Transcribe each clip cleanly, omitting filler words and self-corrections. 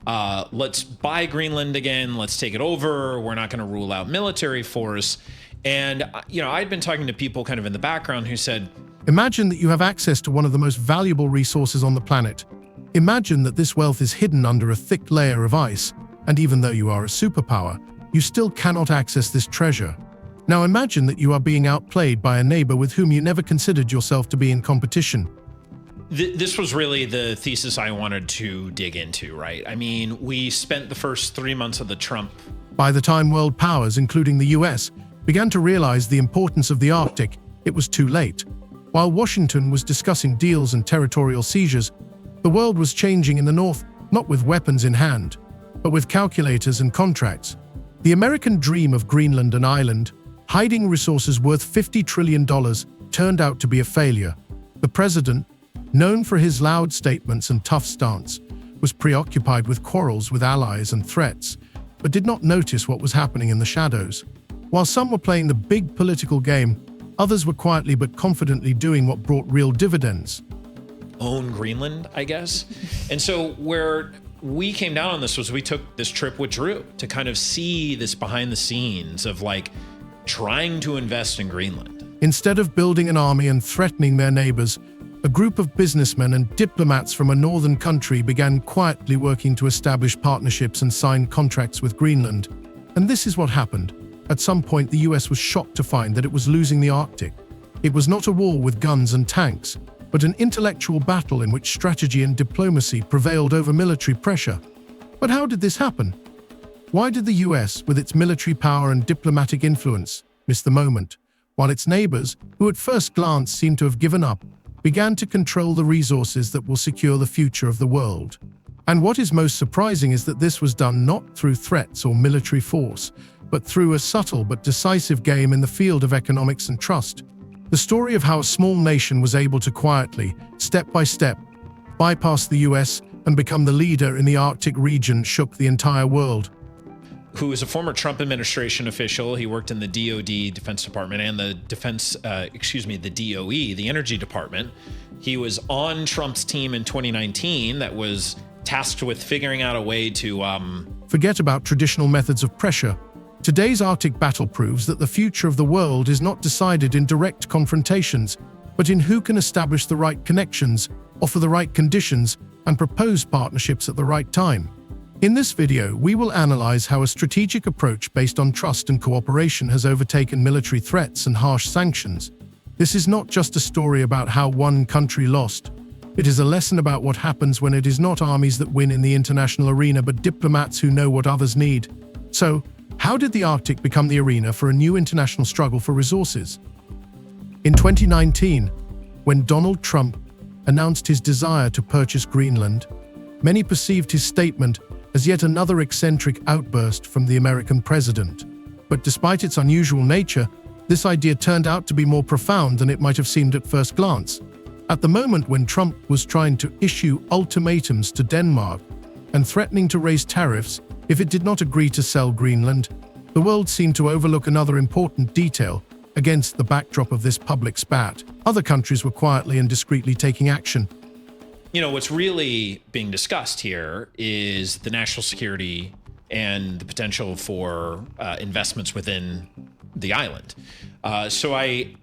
let's buy Greenland again. Let's take it over. We're not going to rule out military force. And, I'd been talking to people kind of in the background who said, imagine that you have access to one of the most valuable resources on the planet. Imagine that this wealth is hidden under a thick layer of ice, and even though you are a superpower, you still cannot access this treasure. Now imagine that you are being outplayed by a neighbor with whom you never considered yourself to be in competition. This was really the thesis I wanted to dig into, right? I mean, we spent the first 3 months of the Trump. By the time world powers, including the US, began to realize the importance of the Arctic, it was too late. While Washington was discussing deals and territorial seizures, the world was changing in the North, not with weapons in hand, but with calculators and contracts. The American dream of Greenland, an island, hiding resources worth $50 trillion, turned out to be a failure. The president, known for his loud statements and tough stance, was preoccupied with quarrels with allies and threats, but did not notice what was happening in the shadows. While some were playing the big political game, others were quietly but confidently doing what brought real dividends. Own Greenland, I guess. And so where we came down on this was we took this trip with Drew to kind of see this behind the scenes of trying to invest in Greenland. Instead of building an army and threatening their neighbors, a group of businessmen and diplomats from a northern country began quietly working to establish partnerships and sign contracts with Greenland. And this is what happened. At some point, the US was shocked to find that it was losing the Arctic. It was not a war with guns and tanks, but an intellectual battle in which strategy and diplomacy prevailed over military pressure. But how did this happen? Why did the US, with its military power and diplomatic influence, miss the moment, while its neighbors, who at first glance seemed to have given up, began to control the resources that will secure the future of the world? And what is most surprising is that this was done not through threats or military force, but through a subtle but decisive game in the field of economics and trust. The story of how a small nation was able to quietly, step by step, bypass the US and become the leader in the Arctic region shook the entire world. Who is a former Trump administration official. He worked in the DoD, Defense Department, and the the DOE, the Energy Department. He was on Trump's team in 2019 that was tasked with figuring out a way to forget about traditional methods of pressure. Today's Arctic battle proves that the future of the world is not decided in direct confrontations, but in who can establish the right connections, offer the right conditions, and propose partnerships at the right time. In this video, we will analyze how a strategic approach based on trust and cooperation has overtaken military threats and harsh sanctions. This is not just a story about how one country lost. It is a lesson about what happens when it is not armies that win in the international arena, but diplomats who know what others need. So, how did the Arctic become the arena for a new international struggle for resources? In 2019, when Donald Trump announced his desire to purchase Greenland, many perceived his statement as yet another eccentric outburst from the American president. But despite its unusual nature, this idea turned out to be more profound than it might have seemed at first glance. At the moment when Trump was trying to issue ultimatums to Denmark and threatening to raise tariffs if it did not agree to sell Greenland, the world seemed to overlook another important detail. Against the backdrop of this public spat, other countries were quietly and discreetly taking action. What's really being discussed here is the national security and the potential for investments within the island. So I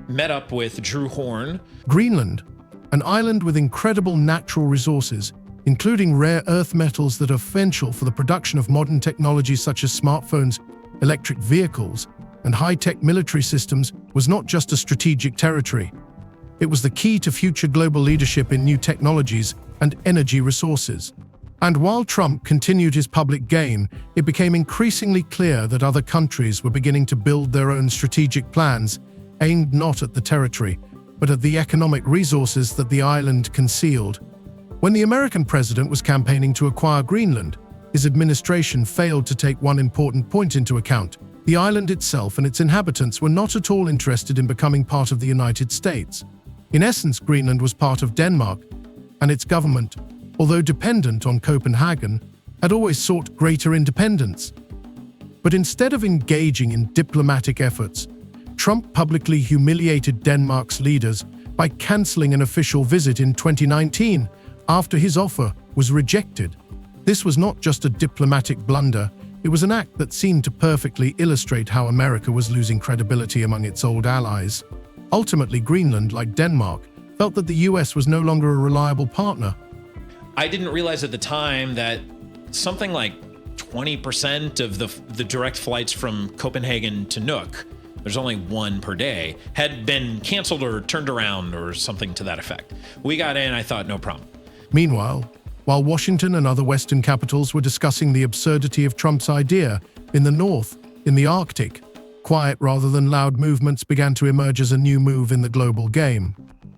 met up with Drew Horn. Greenland, an island with incredible natural resources, including rare earth metals that are essential for the production of modern technologies such as smartphones, electric vehicles, and high-tech military systems, was not just a strategic territory. It was the key to future global leadership in new technologies and energy resources. And while Trump continued his public game, it became increasingly clear that other countries were beginning to build their own strategic plans, aimed not at the territory, but at the economic resources that the island concealed. When the American president was campaigning to acquire Greenland, his administration failed to take one important point into account. The island itself and its inhabitants were not at all interested in becoming part of the United States. In essence, Greenland was part of Denmark, and its government, although dependent on Copenhagen, had always sought greater independence. But instead of engaging in diplomatic efforts, Trump publicly humiliated Denmark's leaders by canceling an official visit in 2019 after his offer was rejected. This was not just a diplomatic blunder, it was an act that seemed to perfectly illustrate how America was losing credibility among its old allies. Ultimately, Greenland, like Denmark, felt that the US was no longer a reliable partner. I didn't realize at the time that something like 20% of the direct flights from Copenhagen to Nuuk, there's only one per day, had been canceled or turned around or something to that effect. We got in, I thought, no problem. Meanwhile, while Washington and other Western capitals were discussing the absurdity of Trump's idea, in the North, in the Arctic, quiet rather than loud movements began to emerge as a new move in the global game.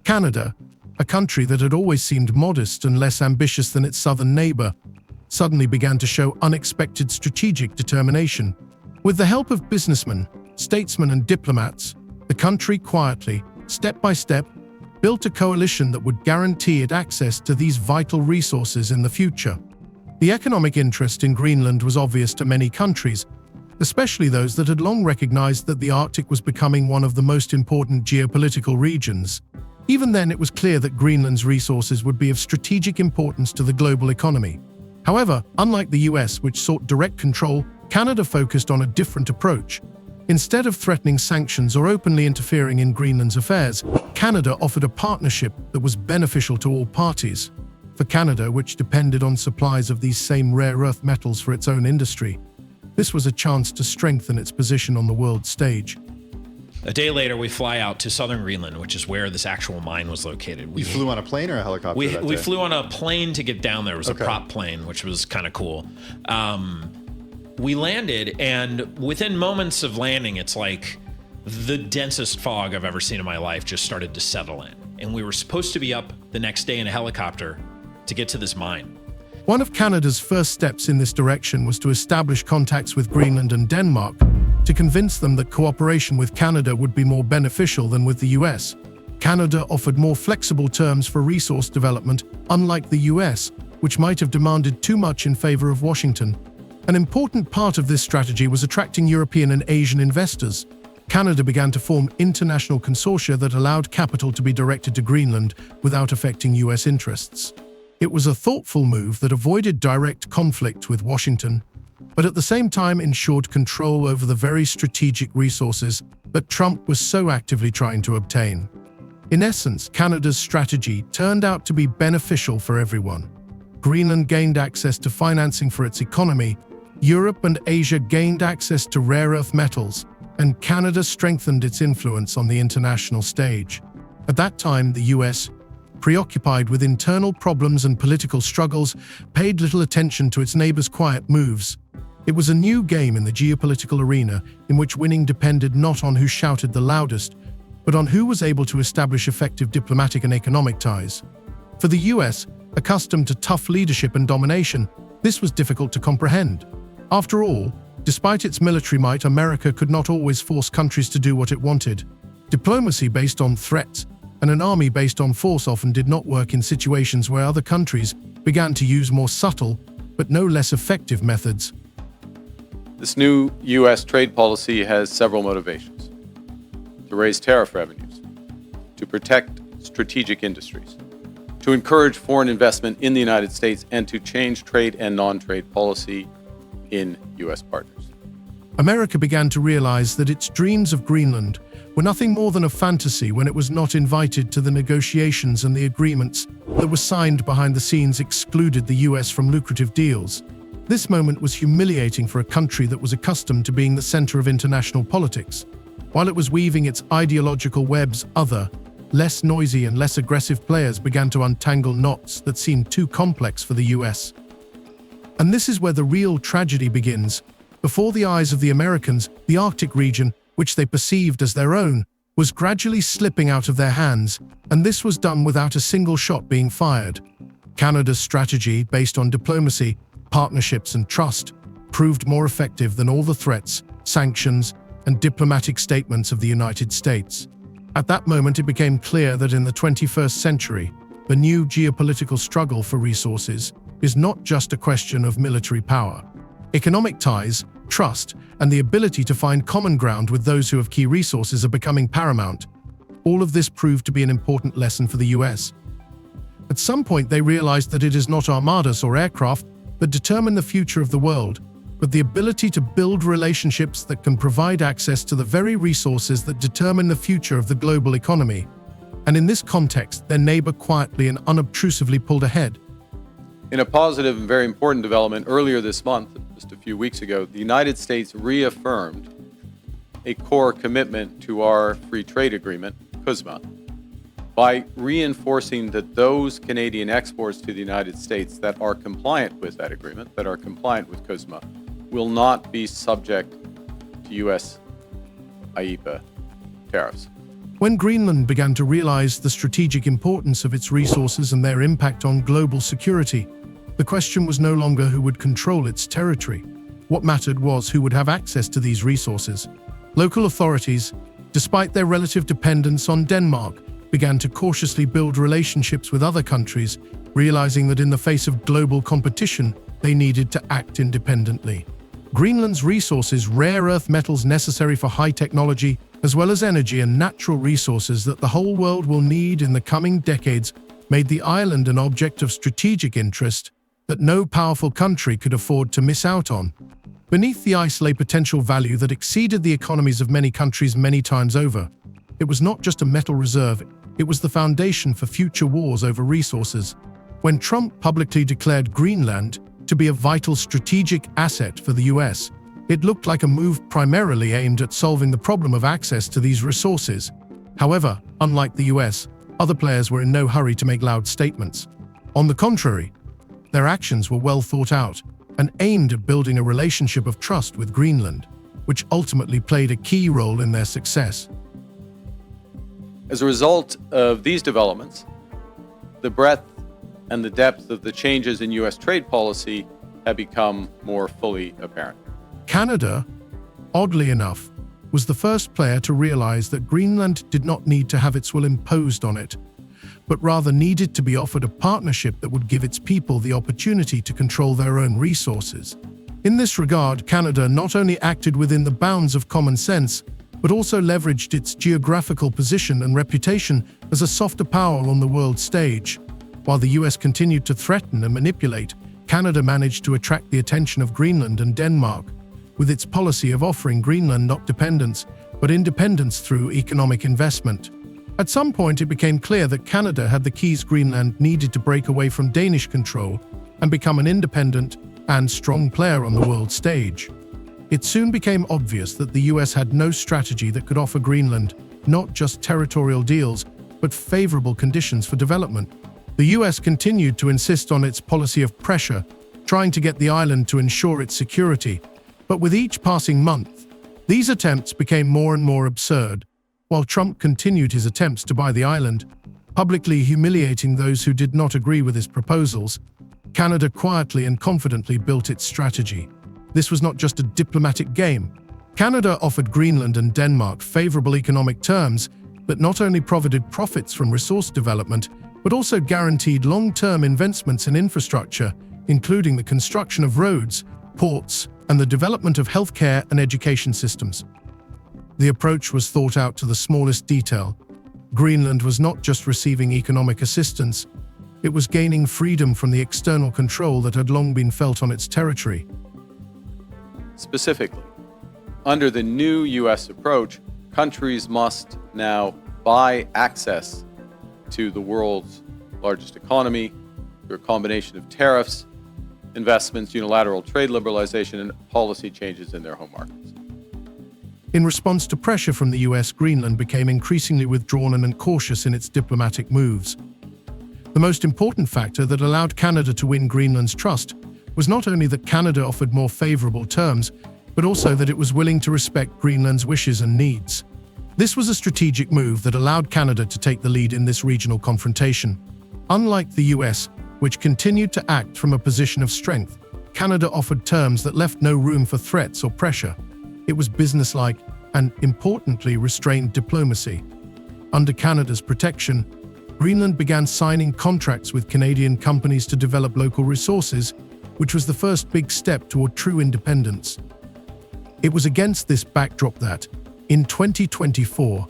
Canada, a country that had always seemed modest and less ambitious than its southern neighbor, suddenly began to show unexpected strategic determination. With the help of businessmen, statesmen, and diplomats, the country quietly, step by step, built a coalition that would guarantee it access to these vital resources in the future. The economic interest in Greenland was obvious to many countries, especially those that had long recognized that the Arctic was becoming one of the most important geopolitical regions. Even then, it was clear that Greenland's resources would be of strategic importance to the global economy. However, unlike the US, which sought direct control, Canada focused on a different approach. Instead of threatening sanctions or openly interfering in Greenland's affairs, Canada offered a partnership that was beneficial to all parties. For Canada, which depended on supplies of these same rare earth metals for its own industry, this was a chance to strengthen its position on the world stage. A day later, we fly out to southern Greenland, which is where this actual mine was located. You flew on a plane or a helicopter? We flew on a plane to get down there. It was a prop plane, which was kind of cool. We landed, and within moments of landing, it's like the densest fog I've ever seen in my life just started to settle in. And we were supposed to be up the next day in a helicopter to get to this mine. One of Canada's first steps in this direction was to establish contacts with Greenland and Denmark to convince them that cooperation with Canada would be more beneficial than with the US. Canada offered more flexible terms for resource development, unlike the US, which might have demanded too much in favor of Washington. An important part of this strategy was attracting European and Asian investors. Canada began to form international consortia that allowed capital to be directed to Greenland without affecting US interests. It was a thoughtful move that avoided direct conflict with Washington, but at the same time ensured control over the very strategic resources that Trump was so actively trying to obtain. In essence, Canada's strategy turned out to be beneficial for everyone. Greenland gained access to financing for its economy, Europe and Asia gained access to rare earth metals, and Canada strengthened its influence on the international stage. At that time, the US, preoccupied with internal problems and political struggles, paid little attention to its neighbors' quiet moves. It was a new game in the geopolitical arena in which winning depended not on who shouted the loudest, but on who was able to establish effective diplomatic and economic ties. For the US, accustomed to tough leadership and domination, this was difficult to comprehend. After all, despite its military might, America could not always force countries to do what it wanted. Diplomacy based on threats and an army based on force often did not work in situations where other countries began to use more subtle, but no less effective methods. This new U.S. trade policy has several motivations: to raise tariff revenues, to protect strategic industries, to encourage foreign investment in the United States, and to change trade and non-trade policy in U.S. partners. America began to realize that its dreams of Greenland were nothing more than a fantasy when it was not invited to the negotiations, and the agreements that were signed behind the scenes excluded the US from lucrative deals. This moment was humiliating for a country that was accustomed to being the center of international politics. While it was weaving its ideological webs, other, less noisy and less aggressive players began to untangle knots that seemed too complex for the US. And this is where the real tragedy begins. Before the eyes of the Americans, the Arctic region, which they perceived as their own, was gradually slipping out of their hands, and this was done without a single shot being fired. Canada's strategy, based on diplomacy, partnerships, and trust, proved more effective than all the threats, sanctions, and diplomatic statements of the United States. At that moment, it became clear that in the 21st century, the new geopolitical struggle for resources is not just a question of military power. Economic ties, trust, and the ability to find common ground with those who have key resources are becoming paramount. All of this proved to be an important lesson for the US. At some point, they realized that it is not armadas or aircraft, that determine the future of the world, but the ability to build relationships that can provide access to the very resources that determine the future of the global economy. And in this context, their neighbor quietly and unobtrusively pulled ahead. In a positive and very important development earlier this month, just a few weeks ago, the United States reaffirmed a core commitment to our free trade agreement, CUSMA, by reinforcing that those Canadian exports to the United States that are compliant with that agreement, that are compliant with CUSMA, will not be subject to U.S. IEEPA tariffs. When Greenland began to realize the strategic importance of its resources and their impact on global security, the question was no longer who would control its territory. What mattered was who would have access to these resources. Local authorities, despite their relative dependence on Denmark, began to cautiously build relationships with other countries, realizing that in the face of global competition, they needed to act independently. Greenland's resources, rare earth metals necessary for high technology, as well as energy and natural resources that the whole world will need in the coming decades, made the island an object of strategic interest that no powerful country could afford to miss out on. Beneath the ice lay potential value that exceeded the economies of many countries many times over. It was not just a metal reserve, it was the foundation for future wars over resources. When Trump publicly declared Greenland to be a vital strategic asset for the US, it looked like a move primarily aimed at solving the problem of access to these resources. However, unlike the US, other players were in no hurry to make loud statements. On the contrary, their actions were well thought out and aimed at building a relationship of trust with Greenland, which ultimately played a key role in their success. As a result of these developments, the breadth and the depth of the changes in U.S. trade policy have become more fully apparent. Canada, oddly enough, was the first player to realize that Greenland did not need to have its will imposed on it, but rather needed to be offered a partnership that would give its people the opportunity to control their own resources. In this regard, Canada not only acted within the bounds of common sense, but also leveraged its geographical position and reputation as a softer power on the world stage. While the US continued to threaten and manipulate, Canada managed to attract the attention of Greenland and Denmark, with its policy of offering Greenland not dependence, but independence through economic investment. At some point, it became clear that Canada had the keys Greenland needed to break away from Danish control and become an independent and strong player on the world stage. It soon became obvious that the US had no strategy that could offer Greenland not just territorial deals, but favorable conditions for development. The US continued to insist on its policy of pressure, trying to get the island to ensure its security. But with each passing month, these attempts became more and more absurd. While Trump continued his attempts to buy the island, publicly humiliating those who did not agree with his proposals, Canada quietly and confidently built its strategy. This was not just a diplomatic game. Canada offered Greenland and Denmark favorable economic terms that not only provided profits from resource development, but also guaranteed long-term investments in infrastructure, including the construction of roads, ports, and the development of healthcare and education systems. The approach was thought out to the smallest detail. Greenland was not just receiving economic assistance, it was gaining freedom from the external control that had long been felt on its territory. Specifically, under the new U.S. approach, countries must now buy access to the world's largest economy through a combination of tariffs, investments, unilateral trade liberalization, and policy changes in their home markets. In response to pressure from the US, Greenland became increasingly withdrawn and cautious in its diplomatic moves. The most important factor that allowed Canada to win Greenland's trust was not only that Canada offered more favorable terms, but also that it was willing to respect Greenland's wishes and needs. This was a strategic move that allowed Canada to take the lead in this regional confrontation. Unlike the US, which continued to act from a position of strength, Canada offered terms that left no room for threats or pressure. It was businesslike and, importantly, restrained diplomacy. Under Canada's protection, Greenland began signing contracts with Canadian companies to develop local resources, which was the first big step toward true independence. It was against this backdrop that, in 2024,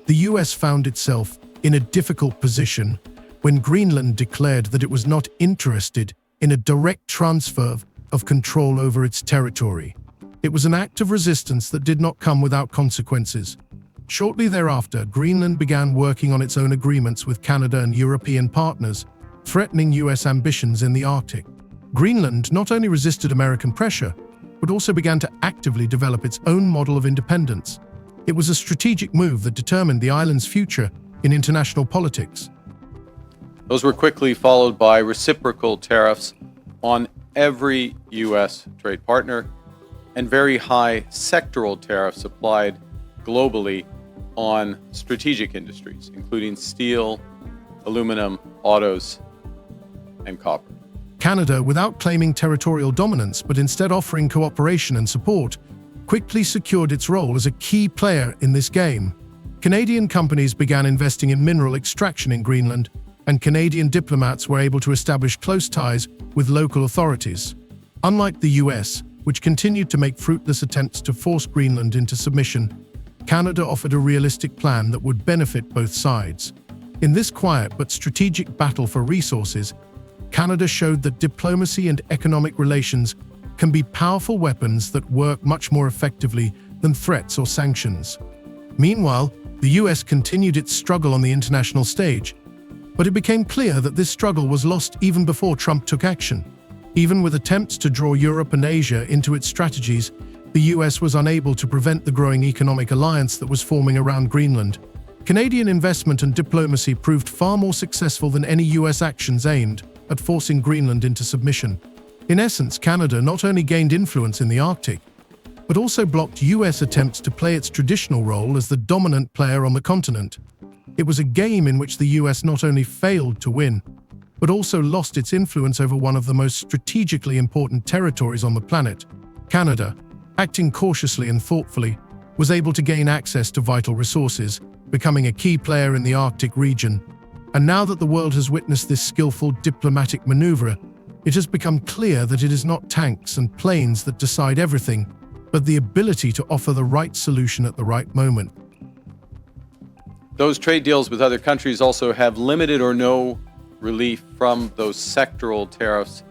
the US found itself in a difficult position when Greenland declared that it was not interested in a direct transfer of control over its territory. It was an act of resistance that did not come without consequences. Shortly thereafter, Greenland began working on its own agreements with Canada and European partners, threatening US ambitions in the Arctic. Greenland not only resisted American pressure, but also began to actively develop its own model of independence. It was a strategic move that determined the island's future in international politics. Those were quickly followed by reciprocal tariffs on every U.S. trade partner and very high sectoral tariffs applied globally on strategic industries, including steel, aluminum, autos, and copper. Canada, without claiming territorial dominance but instead offering cooperation and support, quickly secured its role as a key player in this game. Canadian companies began investing in mineral extraction in Greenland, and Canadian diplomats were able to establish close ties with local authorities. Unlike the US, which continued to make fruitless attempts to force Greenland into submission, Canada offered a realistic plan that would benefit both sides. In this quiet but strategic battle for resources, Canada showed that diplomacy and economic relations can be powerful weapons that work much more effectively than threats or sanctions. Meanwhile, the US continued its struggle on the international stage, but it became clear that this struggle was lost even before Trump took action. Even with attempts to draw Europe and Asia into its strategies, the US was unable to prevent the growing economic alliance that was forming around Greenland. Canadian investment and diplomacy proved far more successful than any US actions aimed at forcing Greenland into submission. In essence, Canada not only gained influence in the Arctic, but also blocked US attempts to play its traditional role as the dominant player on the continent. It was a game in which the US not only failed to win, but also lost its influence over one of the most strategically important territories on the planet. Canada, acting cautiously and thoughtfully, was able to gain access to vital resources, becoming a key player in the Arctic region. And now that the world has witnessed this skillful diplomatic maneuver, it has become clear that it is not tanks and planes that decide everything, but the ability to offer the right solution at the right moment. Those trade deals with other countries also have limited or no relief from those sectoral tariffs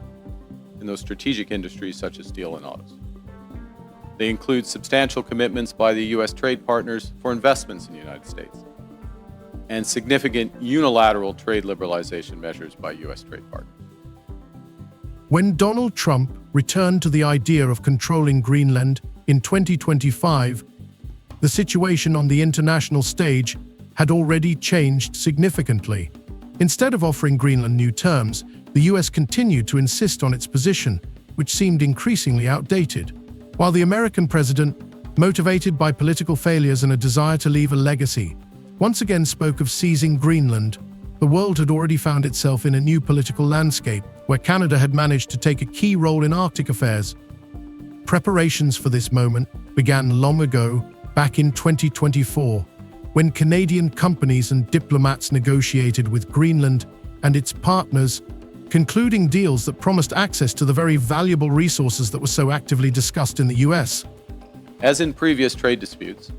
in those strategic industries such as steel and autos. They include substantial commitments by the U.S. trade partners for investments in the United States and significant unilateral trade liberalization measures by U.S. trade partners. When Donald Trump returned to the idea of controlling Greenland in 2025, the situation on the international stage had already changed significantly. Instead of offering Greenland new terms, the US continued to insist on its position, which seemed increasingly outdated. While the American president, motivated by political failures and a desire to leave a legacy, once again spoke of seizing Greenland, the world had already found itself in a new political landscape where Canada had managed to take a key role in Arctic affairs. Preparations for this moment began long ago, back in 2024, when Canadian companies and diplomats negotiated with Greenland and its partners, concluding deals that promised access to the very valuable resources that were so actively discussed in the US. As in previous trade disputes,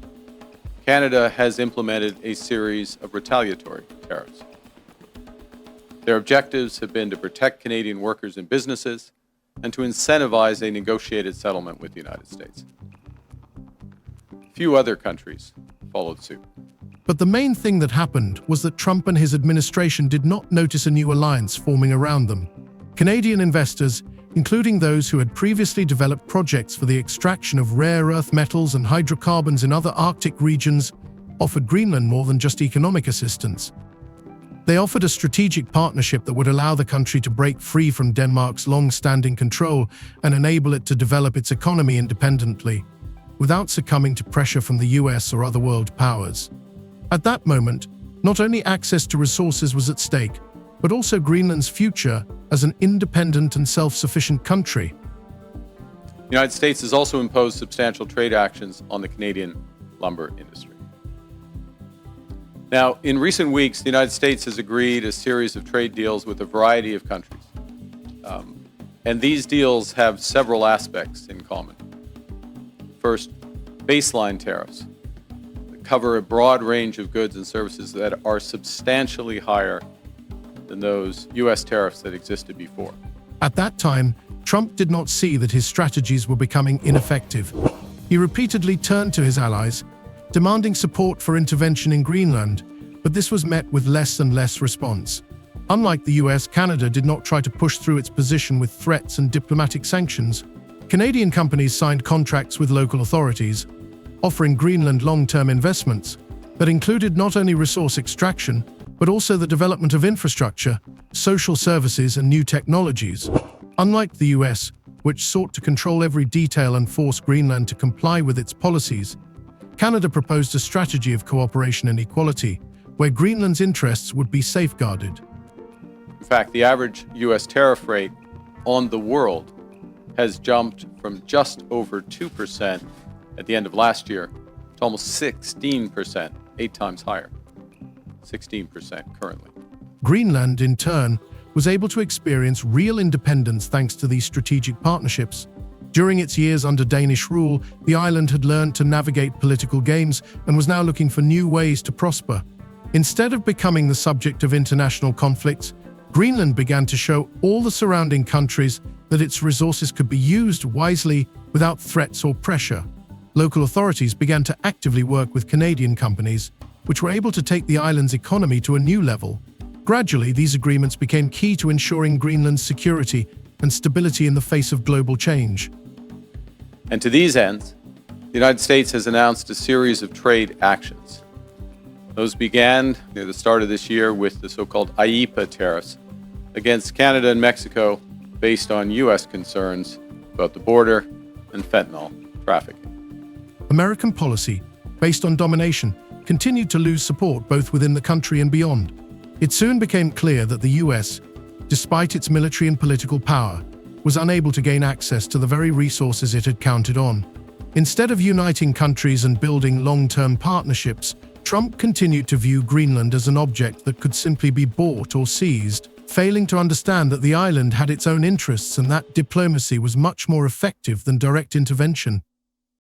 Canada has implemented a series of retaliatory tariffs. Their objectives have been to protect Canadian workers and businesses and to incentivize a negotiated settlement with the United States. Few other countries followed suit. But the main thing that happened was that Trump and his administration did not notice a new alliance forming around them. Canadian investors, including those who had previously developed projects for the extraction of rare earth metals and hydrocarbons in other Arctic regions, offered Greenland more than just economic assistance. They offered a strategic partnership that would allow the country to break free from Denmark's long-standing control and enable it to develop its economy independently, without succumbing to pressure from the US or other world powers. At that moment, not only access to resources was at stake, but also Greenland's future as an independent and self-sufficient country. The United States has also imposed substantial trade actions on the Canadian lumber industry. Now, in recent weeks, the United States has agreed a series of trade deals with a variety of countries. And these deals have several aspects in common. First, baseline tariffs that cover a broad range of goods and services that are substantially higher than those U.S. tariffs that existed before. At that time, Trump did not see that his strategies were becoming ineffective. He repeatedly turned to his allies, demanding support for intervention in Greenland, but this was met with less and less response. Unlike the US, Canada did not try to push through its position with threats and diplomatic sanctions. Canadian companies signed contracts with local authorities, offering Greenland long-term investments that included not only resource extraction, but also the development of infrastructure, social services, and new technologies. Unlike the US, which sought to control every detail and force Greenland to comply with its policies, Canada proposed a strategy of cooperation and equality, where Greenland's interests would be safeguarded. In fact, the average U.S. tariff rate on the world has jumped from just over 2% at the end of last year to almost 16%, 8 times higher. 16% currently. Greenland, in turn, was able to experience real independence thanks to these strategic partnerships. During its years under Danish rule, the island had learned to navigate political games and was now looking for new ways to prosper. Instead of becoming the subject of international conflicts, Greenland began to show all the surrounding countries that its resources could be used wisely without threats or pressure. Local authorities began to actively work with Canadian companies, which were able to take the island's economy to a new level. Gradually, these agreements became key to ensuring Greenland's security and stability in the face of global change. And to these ends, the United States has announced a series of trade actions. Those began near the start of this year with the so-called IEEPA tariffs against Canada and Mexico based on U.S. concerns about the border and fentanyl trafficking. American policy, based on domination, continued to lose support both within the country and beyond. It soon became clear that the U.S., despite its military and political power, was unable to gain access to the very resources it had counted on. Instead of uniting countries and building long-term partnerships, Trump continued to view Greenland as an object that could simply be bought or seized, failing to understand that the island had its own interests and that diplomacy was much more effective than direct intervention.